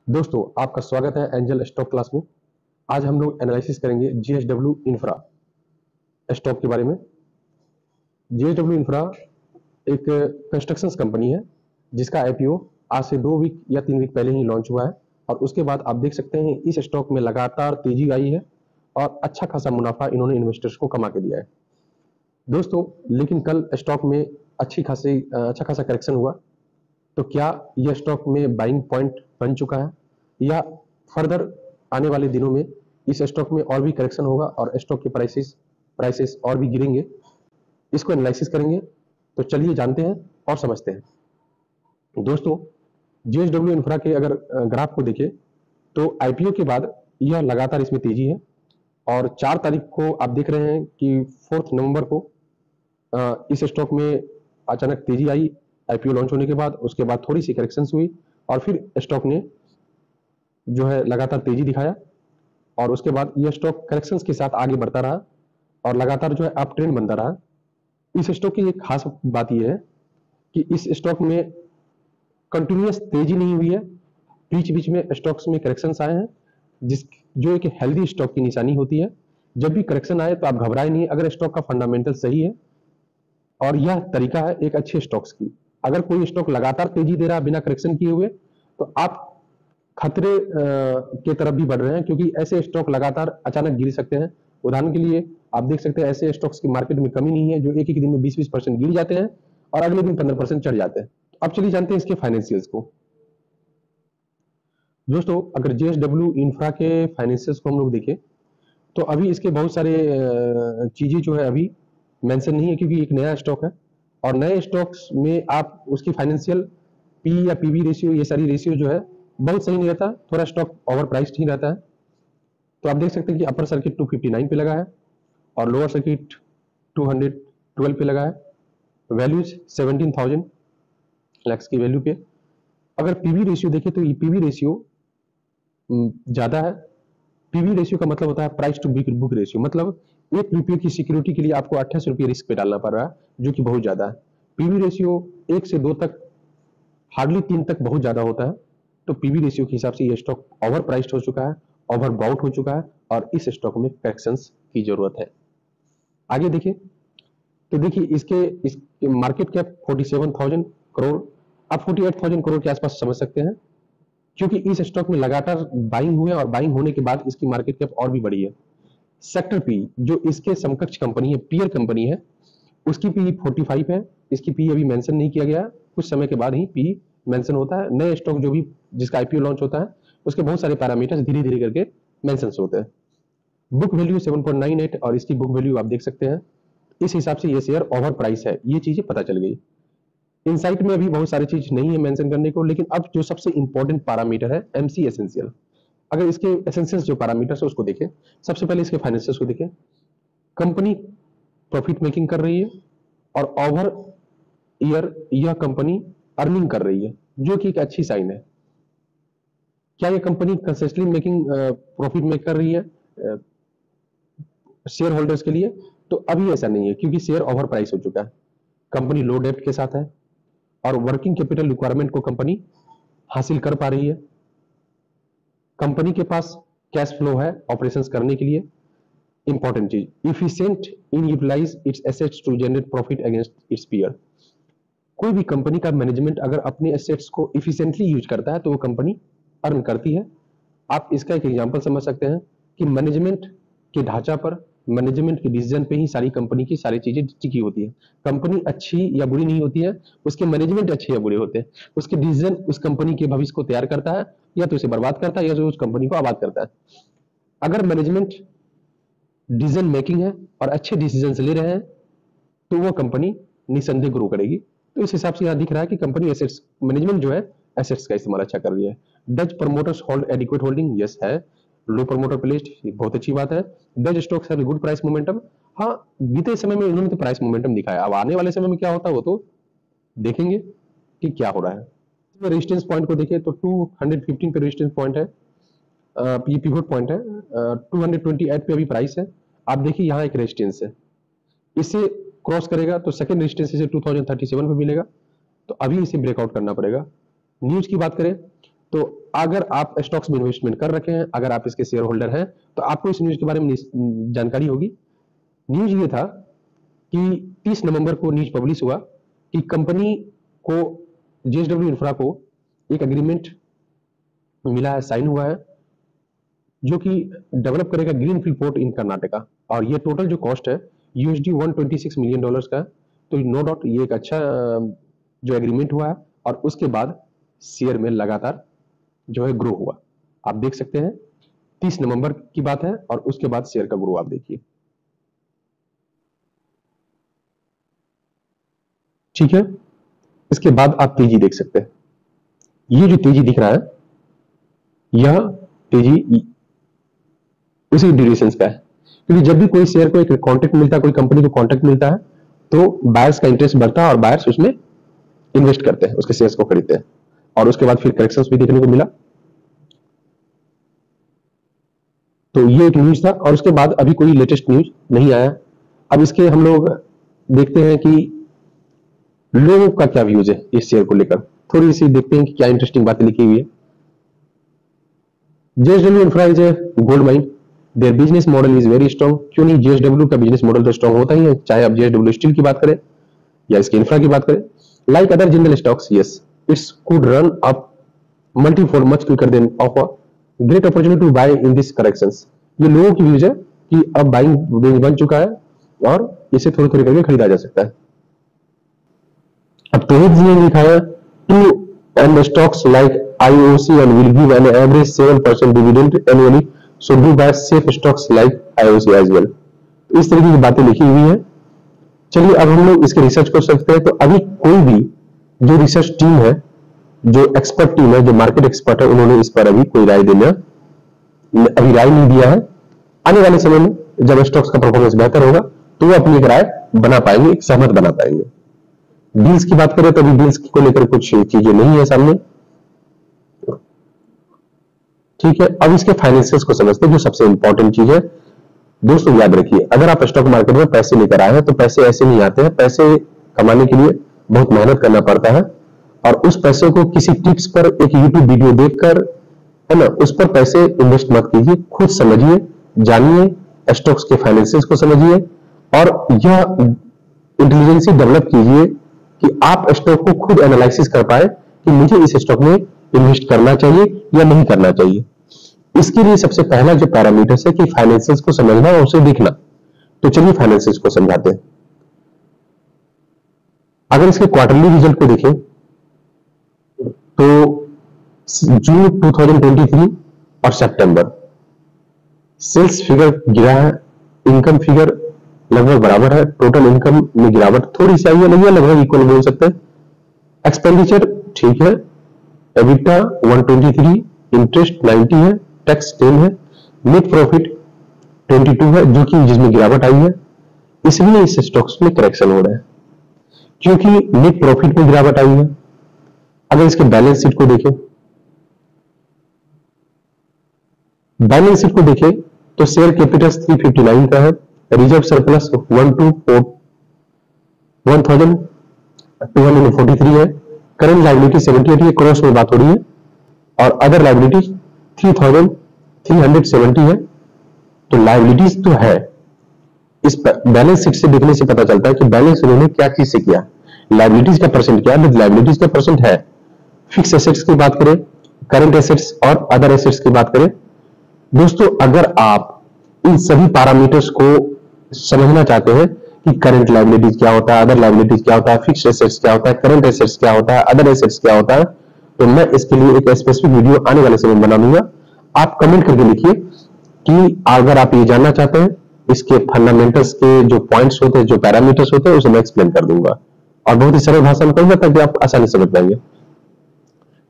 दोस्तों, आपका स्वागत है एंजल स्टॉक क्लास में। आज हम लोग एनालिसिस करेंगे जीएसडब्ल्यू इंफ्रा स्टॉक के बारे में। जीएसडब्ल्यू इंफ्रा एक कंस्ट्रक्शन कंपनी है जिसका आईपीओ आज से 2 वीक या 3 वीक पहले ही लॉन्च हुआ है और उसके बाद आप देख सकते हैं इस स्टॉक में लगातार तेजी आई है और अच्छा खासा मुनाफा इन्होंने इन्वेस्टर्स को कमा के दिया है। दोस्तों, लेकिन कल स्टॉक में अच्छा खासा करेक्शन हुआ, तो क्या यह स्टॉक में बाइंग पॉइंट बन चुका है या फर्दर आने वाले दिनों में इस स्टॉक में और भी करेक्शन होगा और स्टॉक के प्राइसेस और भी गिरेंगे? इसको एनालिसिस करेंगे। तो चलिए जानते हैं और समझते हैं। दोस्तों, जीएसडब्ल्यू इंफ्रा के अगर ग्राफ को देखें तो आईपीओ के बाद यह लगातार इसमें तेजी है और 4 तारीख को आप देख रहे हैं कि 4 नवंबर को इस स्टॉक में अचानक तेजी आई आईपीओ लॉन्च होने के बाद। उसके बाद थोड़ी सी करेक्शंस हुई और फिर स्टॉक ने जो है लगातार तेजी दिखाया और उसके बाद यह स्टॉक करेक्शंस के साथ आगे बढ़ता रहा और लगातार जो है अप ट्रेंड बनता रहा। इस स्टॉक की एक खास बात यह है कि इस स्टॉक में कंटिन्यूअस तेजी नहीं हुई है, बीच बीच में स्टॉक्स में करेक्शंस आए हैं, जो एक हेल्दी स्टॉक की निशानी होती है। जब भी करेक्शन आए तो आप घबराए नहीं, अगर स्टॉक का फंडामेंटल सही है और यह तरीका है एक अच्छे स्टॉक्स की। अगर कोई स्टॉक लगातार तेजी दे रहा है बिना करेक्शन किए हुए, तो आप खतरे के तरफ भी बढ़ रहे हैं, क्योंकि ऐसे स्टॉक लगातार अचानक गिर सकते हैं। उदाहरण के लिए आप देख सकते हैं ऐसे स्टॉक्स की मार्केट में कमी नहीं है जो एक एक दिन में 20-20% गिर जाते हैं और अगले दिन 15% चढ़ जाते हैं। अब चलिए जानते हैं इसके फाइनेंशियल्स को। दोस्तों, अगर जेएसडब्ल्यू इंफ्रा के फाइनेंशियल्स को हम लोग देखें तो अभी इसके बहुत सारे चीजें जो है अभी मेंशन नहीं है, क्योंकि एक नया स्टॉक है और नए स्टॉक्स में आप उसकी फाइनेंशियल पी या पीवी रेशियो, ये सारी रेशियो जो है बहुत सही नहीं रहता, थोड़ा स्टॉक ओवर प्राइस्ड ही रहता है। तो आप देख सकते हैं कि अपर सर्किट 259 पे लगा है और लोअर सर्किट 212 पे लगा है। वैल्यूज 17,000 लैक्स की वैल्यू पे। अगर पीवी रेशियो देखें तो ये पीवी रेशियो ज्यादा है। पीवी रेशियो का मतलब होता है प्राइस टू बुक रेशियो, मतलब ₹1 की सिक्योरिटी के लिए आपको ₹28 रिस्क पे डालना पड़ रहा है, जो कि बहुत ज्यादा है। पीवी रेशियो 1 से 2 तक, हार्डली 3 तक बहुत ज्यादा होता है। तो पीवी रेशियो के हिसाब से ये स्टॉक ओवर प्राइस्ड हो चुका है, ओवर बाउट हो चुका है और इस स्टॉक में करेक्शंस की जरूरत है। आगे देखिए तो देखिए इसके मार्केट कैप 47,000 करोड़, आप 48,000 करोड़ के आसपास समझ सकते हैं, क्योंकि इस स्टॉक में लगातार बाइंग हुए और बाइंग होने के बाद इसकी मार्केट कैप और भी बढ़ी है। सेक्टर पी जो इसके समकक्ष कंपनी है, पीयर कंपनी है, उसकी पी 45 है। इसकी पी अभी मेंशन नहीं किया गया, कुछ समय के बाद ही पी मेंशन होता है। नए स्टॉक जो भी जिसका आईपीओ लॉन्च होता है उसके बहुत सारे पैरामीटर्स धीरे धीरे करके मेंशन होते हैं। बुक वैल्यू 7.98 और इसकी बुक वैल्यू आप देख सकते हैं। इस हिसाब से ये शेयर ओवर प्राइस है, ये चीजें पता चल गई। इनसाइट में अभी बहुत सारी चीज नहीं है मेंशन करने को, लेकिन अब जो सबसे इंपॉर्टेंट पैरामीटर है एमसी एसेंशियल। अगर इसके एसेंशियल जो पैरामीटर्स है उसको देखें, सबसे पहले इसके फाइनेंशियल्स को देखें। कंपनी प्रॉफिट मेकिंग कर रही है और ओवर ईयर यह कंपनी अर्निंग कर रही है, जो कि एक अच्छी साइन है। क्या यह company consistently making profit make कर रही है शेयर होल्डर्स के लिए? तो अभी ऐसा नहीं है, क्योंकि शेयर ओवर प्राइस हो चुका है। कंपनी लो डेप्ट के साथ है और वर्किंग कैपिटल रिक्वायरमेंट को कंपनी हासिल कर पा रही है। कंपनी के पास कैश फ्लो है ऑपरेशंस करने के लिए। इंपॉर्टेंट चीज, efficient in utilise its assets to generate profit against its peer. कोई भी कंपनी का मैनेजमेंट अगर अपने एसेट्स को इफिशिएंटली यूज करता है तो वो कंपनी अर्न करती है। आप इसका एक एग्जांपल समझ सकते हैं कि मैनेजमेंट के ढांचा पर, मैनेजमेंट के डिसीजन पे ही सारी कंपनी की सारी चीजें टिकी होती है। कंपनी अच्छी या बुरी नहीं होती है, उसके मैनेजमेंट अच्छे या बुरे होते हैं। उसके डिसीजन उस कंपनी के भविष्य को तैयार करता है, या तो उसे बर्बाद करता है या तो उस कंपनी को आबाद करता है। अगर मैनेजमेंट डिसीजन मेकिंग है और अच्छे डिसीजन ले रहे हैं तो वो कंपनी निसंदेह ग्रो करेगी। तो इस हिसाब से यहां दिख रहा है कि कंपनी एसेट्स मैनेजमेंट जो है एसेट्स का इस्तेमाल अच्छा कर रही है। Dutch promoters hold adequate holding, yes है। लो प्रमोटर प्लेस्ड, बहुत अच्छी बात है। Dutch stocks have good price momentum, हाँ बीते समय में इन्होंने तो प्राइस मोमेंटम दिखाया, अब आने वाले समय में क्या होता है वो तो देखेंगे कि क्या हो रहा है। रेजिस्टेंस पॉइंट को देखें तो 215 पे रेजिस्टेंस पॉइंट है, ये पिवट पॉइंट है। 228 पे अभी प्राइस है। आप देखिए यहाँ एक रेजिस्टेंस है, इसे क्रॉस करेगा तो सेकंड रेजिस्टेंस इसे 2037 पे मिलेगा, तो अभी इसे ब्रेकआउट करना पड़ेगा। न्यूज की बात करें तो अगर आप स्टॉक्स में इन्वेस्टमेंट कर रखे हैं, अगर आप इसके शेयर होल्डर हैं, तो आपको इस न्यूज के बारे में जानकारी होगी। न्यूज ये था कि 30 नवंबर को न्यूज पब्लिश हुआ कि कंपनी को, जेएसडब्ल्यू इंफ्रा को एक एग्रीमेंट मिला है, साइन हुआ है, जो कि डेवलप करेगा ग्रीनफील्ड पोर्ट इन कर्नाटका। और ये टोटल जो कॉस्ट है USD 126 मिलियन डॉलर्स का है। तो नो डाउट ये एक अच्छा जो एग्रीमेंट हुआ है, और उसके बाद शेयर में लगातार जो है ग्रो हुआ। आप देख सकते हैं 30 नवंबर की बात है, और उसके बाद शेयर का ग्रो आप देखिए। ठीक है, इसके बाद आप तेजी देख सकते हैं। ये जो तेजी दिख रहा है, यह तेजी उसी ड्यूरेशन का है, क्योंकि जब भी कोई शेयर को एक कॉन्ट्रैक्ट मिलता है, कोई कंपनी को कॉन्ट्रैक्ट मिलता है, तो बायर्स का इंटरेस्ट बढ़ता है और बायर्स उसमें इन्वेस्ट करते हैं, उसके शेयर्स को खरीदते हैं, और उसके बाद फिर करेक्शंस भी देखने को मिला। तो ये एक न्यूज था, और उसके बाद अभी कोई लेटेस्ट न्यूज नहीं आया। अब इसके हम लोग देखते हैं कि लोगों का क्या व्यूज है इस शेयर को लेकर, थोड़ी सी देखते हैं कि क्या इंटरेस्टिंग बातें लिखी हुई है। JSW infra is a gold mine, their business model is very strong. क्यों नहीं, जेएसडब्ल्यू का बिजनेस मॉडल तो स्ट्रॉन्ग होता ही है, चाहे आप जेएसडब्ल्यू स्टील की बात करें या इसके इंफ्रा की बात करें। Like other general stocks, yes, it's could run up multifold much quicker than of a great opportunity to buy in this corrections. ये लोगों की व्यूज है कि अब बाइंग रेंज बन चुका है और इसे थोड़ी थोड़ी करके खरीदा जा सकता है। अब तोहिद जी ने लिखा है two and stocks like IOC and will give an average 7% dividend annually, so do buy safe stocks like IOC as well। तो इस तरीके की बातें लिखी हुई है। चलिए अब हम लोग इसके रिसर्च कर सकते हैं। तो अभी कोई भी जो रिसर्च टीम है, जो एक्सपर्ट टीम है, जो मार्केट एक्सपर्ट है, उन्होंने इस पर अभी कोई राय अभी राय नहीं दिया है। आने वाले समय में जब स्टॉक्स का परफॉर्मेंस बेहतर होगा तो वो अपनी एक राय बना पाएंगे, एक सहमत बना पाएंगे। डील्स की बात करें तो अभी डील्स को लेकर कुछ चीजें नहीं है सामने। ठीक है, अब इसके फाइनेंशियल्स को समझते हैं, जो सबसे इंपॉर्टेंट चीज है। दोस्तों याद रखिए, अगर आप स्टॉक मार्केट में पैसे लेकर आए हैं तो पैसे ऐसे नहीं आते हैं। पैसे कमाने के लिए बहुत मेहनत करना पड़ता है, और उस पैसे को किसी टिप्स पर, एक यूट्यूब वीडियो देखकर, है ना, उस पर पैसे इन्वेस्ट मत कीजिए। खुद समझिए, जानिए, स्टॉक्स के फाइनेंशियल्स को समझिए, और यह इंटेलिजेंसी डेवलप कीजिए कि आप स्टॉक को खुद एनालिसिस कर पाए कि मुझे इस स्टॉक में इन्वेस्ट करना चाहिए या नहीं करना चाहिए। इसके लिए सबसे पहला जो पैरामीटर है कि फाइनेंशियल्स को समझना और उसे देखना। तो चलिए फाइनेंशियल्स को समझाते हैं। अगर इसके क्वार्टरली रिजल्ट को देखें तो जून 2023 और सितंबर सेल्स फिगर गिरा है, इनकम फिगर लगभग बराबर है, टोटल इनकम में गिरावट थोड़ी सी आई है, नहीं है, लगभग इक्वल बोल सकते हैं। एक्सपेंडिचर ठीक है, एबिटा 123, इंटरेस्ट 90 है, टैक्स 10 है, नेट प्रॉफिट 22 है, जो कि जिसमें गिरावट आई है। इसलिए इस स्टॉक्स में करेक्शन हो रहा है, क्योंकि नेट प्रॉफिट में गिरावट आई है। अगर इसके बैलेंस शीट को देखें, बैलेंस शीट को देखें तो शेयर कैपिटल 359 का है, रिजर्व सरप्लस 1243 है, करंट लायबिलिटी 78 है, क्रॉस में बात हो रही है, और अदर लायबिलिटी 3370 है। तो लायबिलिटीज तो है। इस बैलेंस शीट से देखने से पता चलता है कि बैलेंस उन्होंने क्या चीज से किया। लायबिलिटीज का परसेंट क्या है, लायबिलिटीज का परसेंट है। फिक्स एसेट्स की बात करें, करंट एसेट्स और अदर एसेट्स की बात करें, दोस्तों अगर आप इन सभी पैरामीटर्स को समझना चाहते हैं कि करंट लायबिलिटीज क्या होता है, अदर लायबिलिटीज क्या होता है, फिक्स्ड एसेट्स क्या होता है, करंट एसेट्स क्या होता है, अदर एसेट्स क्या होता है, तो मैं इसके लिए एक स्पेसिफिक वीडियो आने वाले समय में बना दूंगा। आप कमेंट करके लिखिए कि अगर आप ये जानना चाहते हैं, इसके फंडामेंटल्स के जो पॉइंट्स होते हैं, जो पैरामीटर्स होते हैं, उसे मैं एक्सप्लेन कर दूंगा, और बहुत ही सरल भाषा में कहूंगा ताकि आप आसानी से समझ पाएंगे।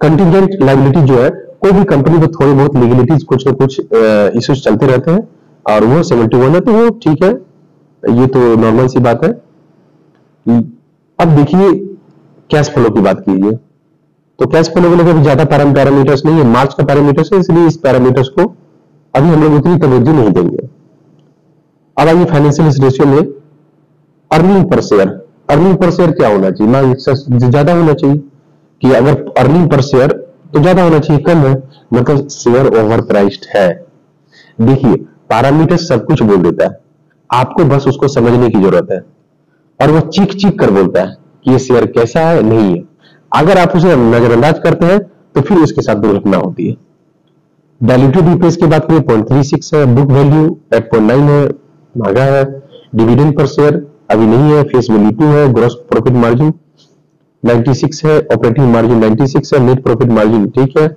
कंटीजेंट लायबिलिटी जो है, कोई भी कंपनी को थोड़ी बहुत लीगलिटीज, कुछ न कुछ इश्यूज चलते रहते हैं, और वो 71 है, तो वो ठीक है, ये तो नॉर्मल सी बात है। अब देखिए कैश फ्लो की बात कीजिए, तो कैश फ्लो के लिए ज्यादा पैरामीटर्स नहीं है, मार्च का पैरामीटर्स है, इसलिए इस पैरामीटर्स को अभी हम लोग उतनी तवज्जो नहीं देंगे। अब आइए फाइनेंशियल रेशियो में earning per share. Earning per share क्या होना चाहिए, ज्यादा होना चाहिए कि अगर अर्निंग पर शेयर तो ज्यादा होना चाहिए, कम है मतलब शेयर ओवर प्राइस्ड है। देखिए पैरामीटर सब कुछ बोल देता है, आपको बस उसको समझने की जरूरत है। और वो चीख चीख कर बोलता है कि ये शेयर कैसा है, नहीं है। अगर आप उसे नजरअंदाज करते हैं तो फिर उसके साथ दुर्घटना होती है। डायल्यूटेड ईपीएस की बात करें 0.36 है, बुक वैल्यू 8.9 है, महंगा है। डिविडेंड पर शेयर अभी नहीं है, फेस वैल्यू 2 है, ग्रॉस प्रॉफिट मार्जिन 96 है, ऑपरेटिंग मार्जिन 96 है, नेट प्रॉफिट मार्जिन ठीक है।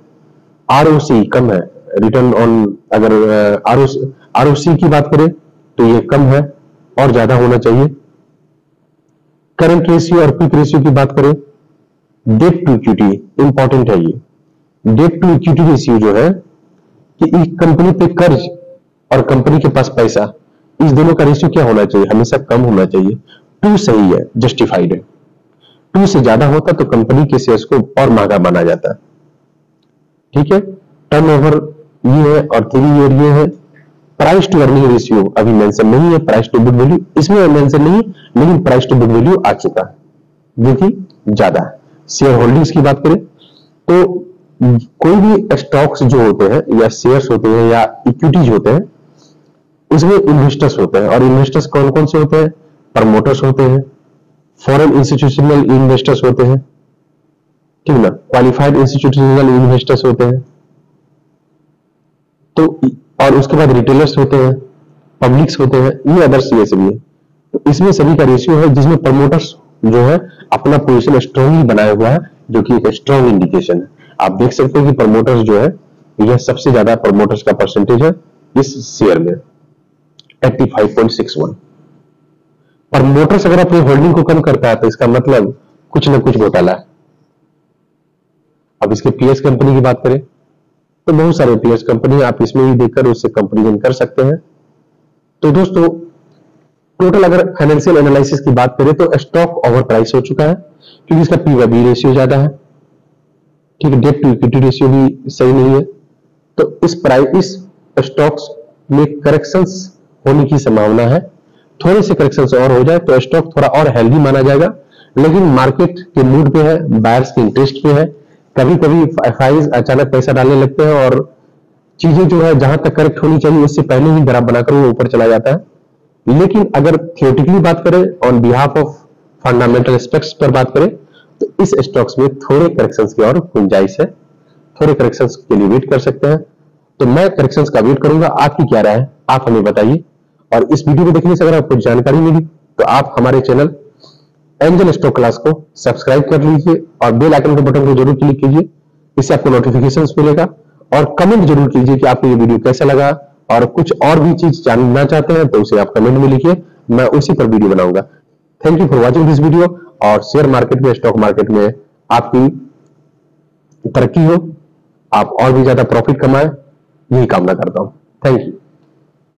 आरओसी कम है, रिटर्न ऑन, अगर आरओसी की बात करें तो ये कम है और ज्यादा होना चाहिए। करंट रेशियो और क्विक रेशियो की बात करें, डेट टू इक्विटी इंपॉर्टेंट है। ये डेट टू इक्विटी रेशियो जो है कि एक कंपनी पे कर्ज और कंपनी के पास पैसा, इस दोनों का रेशियो क्या होना चाहिए, हमेशा कम होना चाहिए। 2 सही है, जस्टिफाइड है। 2 से ज्यादा होता तो कंपनी के शेयर्स को और महंगा माना जाता। ठीक है, टर्नओवर ये है और 3 ईयर ये है। प्राइस टू अर्निंग रेशियो अभी मेंशन नहीं है, प्राइस टू बुक वैल्यू इसमें मेंशन नहीं है, लेकिन प्राइस टू बुक वैल्यू आ चुका है जो कि ज्यादा है। शेयर होल्डिंग्स की बात करें तो कोई भी स्टॉक्स जो होते हैं या शेयर्स होते हैं या इक्विटीज होते हैं, उसमें इन्वेस्टर्स होते हैं। और इन्वेस्टर्स कौन कौन से होते हैं, प्रमोटर्स होते हैं, फॉरेन इंस्टीट्यूशनल इन्वेस्टर्स होते हैं, ठीक ना, क्वालिफाइड इंस्टीट्यूशनल इन्वेस्टर्स होते हैं, तो और उसके बाद रिटेलर्स होते हैं, पब्लिक्स होते हैं, ये अदर शेयर्स भी है। तो इसमें सभी का रेशियो है जिसमें प्रमोटर्स जो है अपना पोजीशन स्ट्रांगली बनाया हुआ है, जो कि एक स्ट्रांग इंडिकेशन है। आप देख सकते हैं कि प्रमोटर्स जो है यह सबसे ज्यादा प्रमोटर्स का परसेंटेज है इस शेयर में 85.61। प्रमोटर्स अगर अपनी होल्डिंग को कम करता है तो इसका मतलब कुछ ना कुछ घोटाला है। अब इसके पीएस कंपनी की बात करें तो बहुत सारे पीएस कंपनी आप इसमें ही देखकर उससे कंपेरिजन कर सकते हैं। तो दोस्तों टोटल अगर फाइनेंशियल एनालिसिस की बात करें तो स्टॉक ओवर प्राइस हो चुका है क्योंकि इसका पी/बी रेशियो ज्यादा है, ठीक है, डेट टू इक्विटी रेशियो भी सही नहीं है। तो इस स्टॉक्स में करेक्शंस होने की संभावना है। थोड़े से करेक्शंस और हो जाए तो स्टॉक थोड़ा और हेल्दी माना जाएगा, लेकिन मार्केट के मूड पे है, बायर्स के इंटरेस्ट पे है। कभी कभी एफआईज अचानक पैसा डालने लगते हैं और चीजें जो है जहां तक करेक्ट होनी चाहिए उससे पहले ही ग्राफ बनाकर वो ऊपर चला जाता है। लेकिन अगर थियोरेटिकली बात करें, on behalf of fundamental aspects पर बात करें, तो इस स्टॉक्स में थोड़े करेक्शंस की और गुंजाइश है, थोड़े करेक्शंस के लिए वेट कर सकते हैं। तो मैं करेक्शंस का वेट करूंगा, आपकी क्या राय है आप हमें बताइए। और इस वीडियो को देखने से अगर आपको जानकारी मिली तो आप हमारे चैनल एंजल स्टॉक क्लास को सब्सक्राइब कर लीजिए और बेल आइकन के बटन को जरूर क्लिक कीजिए, इससे आपको नोटिफिकेशंस मिलेगा। और कमेंट जरूर कीजिए कि आपको ये वीडियो कैसा लगा, और कुछ और भी चीज जानना चाहते हैं तो उसे आप कमेंट में लिखिए, मैं उसी पर वीडियो बनाऊंगा। Thank you for watching this video. और शेयर मार्केट में, स्टॉक मार्केट में आपकी तरक्की हो, आप और भी ज्यादा प्रॉफिट कमाएं, यही कामना करता हूं। Thank you.